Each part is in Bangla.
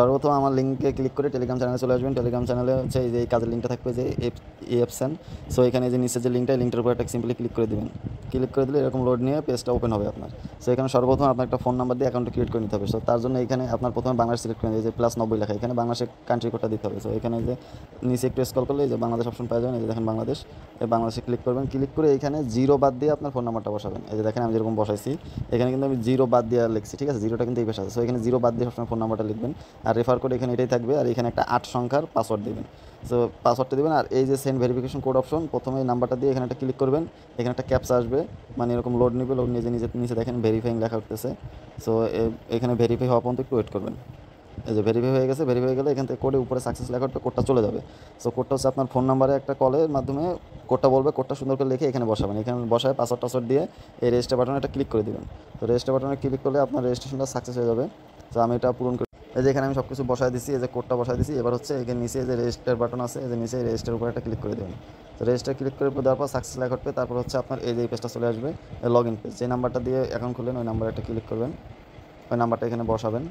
সর্বপ্রথম আমার লিঙ্কে ক্লিক করে টেলিগ্রাম চ্যানেলে চলে আসবেন। টেলিগ্রাম চ্যানেলে হচ্ছে এই যে এই কাজের লিঙ্কটা থাকবে যে এফসেন। সো এখানে যে নিচে যে লিঙ্কটা, লিঙ্কটার উপর একটা সিম্পলি ক্লিক করে দেবেন। ক্লিক করে দিলে এরকম লোড নিয়ে পেজটা ওপেন হবে আপনার। সো এখানে সর্বপ্রথম আপনার একটা ফোন নাম্বার দিয়ে অ্যাকাউন্টটা ক্রিয়েট করে নিতে হবে। সো তার জন্য এখানে আপনার প্রথমে বাংলাদেশ সিলেক্ট করে এই যে +90 লেখা, এখানে বাংলাদেশের কান্ট্রি কোডটা দিতে হবে। সো এখানে যে নিচে একটু স্ক্রল করলে এই যে বাংলাদেশ অপশন পাওয়া যাবেন, এই যে দেখেন বাংলাদেশ, এই বাংলাদেশে ক্লিক করবেন। ক্লিক করে এখানে 0 বাদ দিয়ে আপনার ফোন নাম্বারটা বসাবেন। এই যে দেখেন আমি যেরকম বসাইছি, এখানে কিন্তু আমি 0 বাদ দিয়ে লিখছি, ঠিক আছে? 0টা কিন্তু এই পাশে আছে। সো এখানে 0 বাদ দিয়ে সবসময় ফোন নাম্বারটা লিখবেন। আর রেফার কোড এখানে এটাই থাকবে, আর এখানে একটা 8 সংখ্যার পাসওয়ার্ড দেবেন। সো পাসওয়ার্ডটা দেবেন, আর এই যে সেন্ড ভেরিফিকেশন কোড অপশন, প্রথমে এই নাম্বারটা দিয়ে এখানে একটা ক্লিক করবেন। এখানে একটা ক্যাপচা আসবে, মানে এরকম লোড নেবে, লোড নিয়ে নিচে দেখেন ভেরিফাইং লেখা উঠতেছে। সো এখানে ভেরিফাই হওয়া পর্যন্ত একটু ওয়েট করবেন। এই যে ভেরিফাই হয়ে গেছে, ভেরিফাই হয়ে গেলে এখান থেকে কোডে উপরে সাকসেস লেখা উঠবে, কোডটা চলে যাবে। সো কোডটা হচ্ছে আপনার ফোন নাম্বারে একটা কলের মাধ্যমে কোডটা বলবে, কোডটা সুন্দর করে লিখে এখানে বসাবেন। এখানে বসায় পাসওয়ার্ড দিয়ে এই রেজিস্টার বাটনে একটা ক্লিক করে দেবেন। তো রেজিস্টার বাটনে ক্লিক করলে আপনার রেজিস্ট্রেশনটা সাকসেস হয়ে যাবে। তো আমি এটা পূরণ করি। এই যে এখানে আমি সব কিছু বসায় দিচ্ছি, এই যে কোডটা বসায় দিচ্ছি। এবার হচ্ছে এখানে নিচে যে রেজিস্টার বাটন আছে, এই যে নিচে রেজিস্টার উপরে একটা ক্লিক করে দেবেন। তো রেজিস্টার ক্লিক করে দেওয়ার পর সাকসেস লেখা উঠবে। তারপর হচ্ছে আপনার এই যে পেজটা চলে আসবে, লগ ইন পেজ। যে নাম্বারটা দিয়ে অ্যাকাউন্ট খুললেন ওই নাম্বারে একটা ক্লিক করবেন, ওই নাম্বারটা এখানে বসাবেন।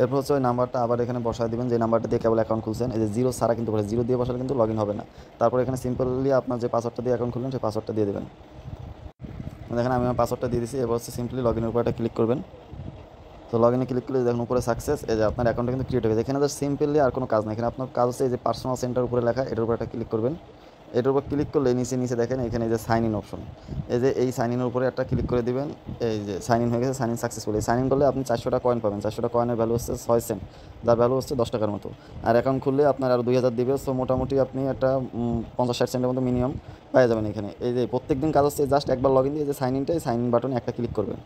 এরপর হচ্ছে ওই নাম্বারটা আবার এখানে বসায় দেবেন, যে নাম্বারটা দিয়ে কেবল অ্যাকাউন্ট খুলছেন। এই যে 0 ছাড়া কিন্তু বলে, 0 দিয়ে বসালে কিন্তু লগ ইন হবে না। তারপর এখানে সিম্পলি আপনার যে পাসওয়ার্ডটা দিয়ে অ্যাকাউন্ট খুললেন সেই পাসওয়ার্ডটা দিয়ে দেবেন। দেখেন আমি আমার পাসওয়ার্ডটা দিয়ে দিচ্ছি। এবার হচ্ছে সিম্পলি লগ ইনের উপর একটা ক্লিক করবেন। তো লগ ইনে ক্লিক করলে দেখুন উপরে সাকসেস, এই যে আপনার অ্যাকাউন্টটা কিন্তু ক্রিয়েট হয়ে গেছে। এখানে জাস্ট সিম্পলি আর কোনো কাজ নেই, এখানে আপনার কাজ হচ্ছে এই যে পার্সোনাল সেন্টার উপরে লেখা, এটার উপর একটা ক্লিক করবেন। এটার উপর ক্লিক করলে নিচে দেখেন এখানে এই যে সাইন ইন অপশন, এই যে এই সাইন ইনের উপরে একটা ক্লিক করে দিবেন। এই যে সাইন ইন হয়ে গেছে, সাইন ইন সাকসেসফুল। এই সাইন ইন করলে আপনি 400টা কয়েন পাবেন। 400টা কয়েনের ভ্যালু হচ্ছে 6 সেন্ট, যার ভ্যালু হচ্ছে 10 টাকার মতো। আর অ্যাকাউন্ট খুললে আপনার আরও 2000 দিবে। সো মোটামুটি আপনি একটা 50-60 সেন্টের মতো মিনিমাম পেয়ে যাবেন এখানে। এই যে প্রত্যেক দিন কাজ হচ্ছে জাস্ট একবার লগ ইন দিয়ে যে সাইন ইনটা, এই সাইন ইন বাটনে একটা ক্লিক করবেন।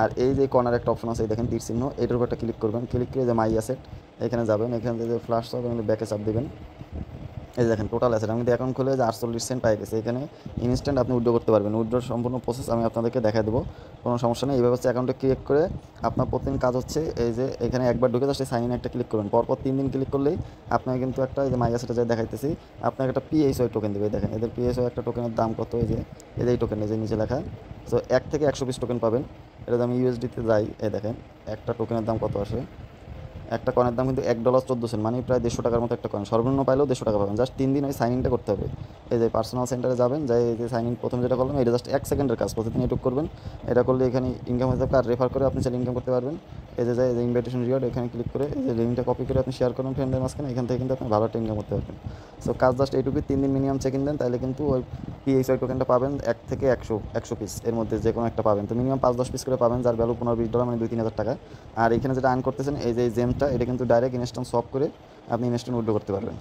আর এই যে কর্নার একটা অপশন আছে, এই দেখেন তীর চিহ্ন, এটার উপর একটা ক্লিক করবেন। ক্লিক করে যে মাই অ্যাসেট এখানে যাবেন, এখানে যে ফ্ল্যাশ হবে ব্যাকে চাপ দেবেন। এই দেখেন টোটাল অ্যাসেট আমি অ্যাকাউন্ট খুলে যে 48 সেন্ট পাই গেছে। এখানে ইনস্ট্যান্ট আপনি উইথড্র করতে পারবেন। উইথড্রর সম্পূর্ণ প্রসেস আমি আপনাদেরকে দেখাই দেবো, কোনো সমস্যা নেই। এইভাবে হচ্ছে অ্যাকাউন্টে ক্রিয়েট করে আপনার প্রতিদিন কাজ হচ্ছে এই যে এখানে একবার ঢুকে যাচ্ছে সাইন ইন একটা ক্লিক করবেন। পরপর 3 দিন ক্লিক করলেই আপনাকে কিন্তু একটা এই যে মাই অ্যাসেটে যা দেখাইতেছি, আপনাকে একটা পিএসওয়াই টোকেন দেবে। দেখেন এদের পিএসওয়াই একটা টোকেনের দাম কত, এই যে এই টোকেন এই যে নিচে লেখা। সো 1 থেকে 100 পিস টোকেন পাবেন। এটা আমি ইউএসডিতে যাই, এই দেখেন একটা টোকেনের দাম কত আসে। একটা কয়েনের দাম কিন্তু $1.14, মানে প্রায় 150 টাকার মতো একটা কয়েন। সর্বনিম্ন পাইলেও 150 টাকা পাবেন। জাস্ট 3 দিন ওই সাইন ইনটা করতে হবে। এই যে পার্সোনাল সেন্টারে যাবেন, যাই এই যে সাইন ইন প্রথম যেটা করলাম, এটা জাস্ট 1 সেকেন্ডের কাজ, প্রতিদিন এটুক করবেন। এটা করলে এখানে ইনকাম হয়ে যাবে। আর রেফার করে আপনি চাইলে ইনকাম করতে পারবেন। এই যে এই যে ইনভাইটেশন রিওয়ার্ড, এখানে ক্লিক করে এই যে লিঙ্কটা কপি করে আপনি শেয়ার করুন ফ্রেন্ডের মাঝখানে, এখান থেকে কিন্তু আপনি ভালো একটা ইনকাম করতে পারবেন। সো কাজ জাস্ট এইটুকুই, 3 দিন মিনিমাম চেক ইন দেন, তাহলে কিন্তু ওই পিএসআই টোকেনটা পাবেন 1 থেকে 100 পিস এর মধ্যে যে কোনো একটা পাবেন। তো মিনিমাম 5-10 পিস করে পাবেন, যার ভ্যালু $15-20, মানে 2-3 হাজার টাকা। আর এখানে যেটা আর্ন করতেছেন এই যে জেমটা, এটা কিন্তু ডাইরেক্ট ইনস্ট্যান্ট সব করে আপনি ইনস্ট্যান্ট উইথড্র করতে পারবেন।